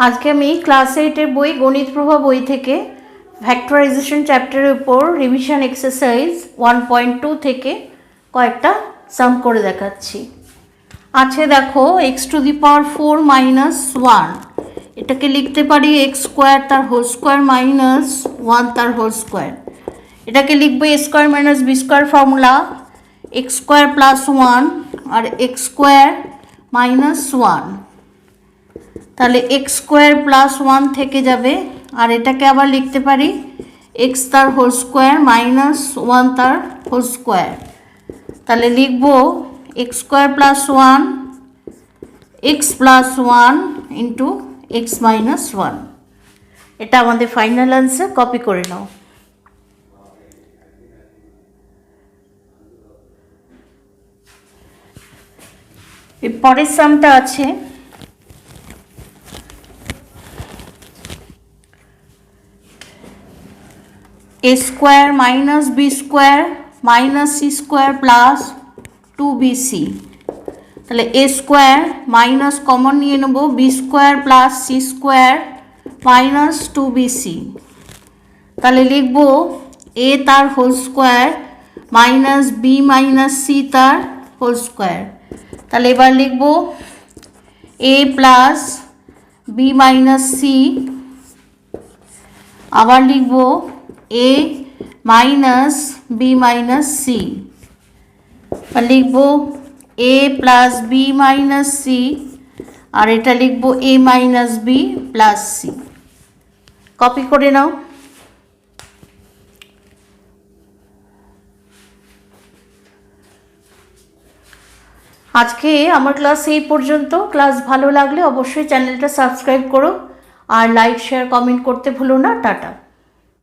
আজকে আমি ক্লাস 8-এর বই গণিত প্রভা বই থেকে ফ্যাক্টরাইজেশন চ্যাপ্টারের উপর রিভিশন এক্সারসাইজ 1.2 থেকে কয়েকটা সাম করে দেখাচ্ছি। আছে দেখো x⁴ মাইনাস 1, এটাকে লিখতে পারি x স্কোয়ার তার হোল স্কোয়ার মাইনাস 1 তার হোল স্কোয়ার। এটাকে লিখবো a square minus b square formula x square plus 1 আর x স্কোয়ার মাইনাস 1। তাহলে এক্স স্কোয়ার প্লাস 1 থেকে যাবে, আর এটাকে আবার লিখতে পারি এক্স তার হোল স্কোয়ার মাইনাস 1 তার হোল স্কোয়ার। তাহলে লিখব x square plus 1 x plus 1 into x minus 1। এটা আমাদের ফাইনাল আনসার। কপি করে নাও। এর পরের সামটা আছে a square minus B square minus C square plus 2bc। তাহলে a স্কোয়ার মাইনাস কমন নিয়ে নেব B square plus C square minus 2bc। তাহলে লিখব a তার whole square minus B minus C তার হোল স্কোয়ার। তাহলে এবার লিখব a plus B minus C, আবার লিখব a minus B minus C, আর লিখব a plus B minus C, আর এটা লিখব a minus B plus C. Copy করে নাও। আজকে আমার ক্লাস এই পর্যন্ত। ক্লাস ভালো লাগলে অবশ্যই চ্যানেলটা সাবস্ক্রাইব করো আর লাইক শেয়ার কমেন্ট করতে ভুলো না। টাটা।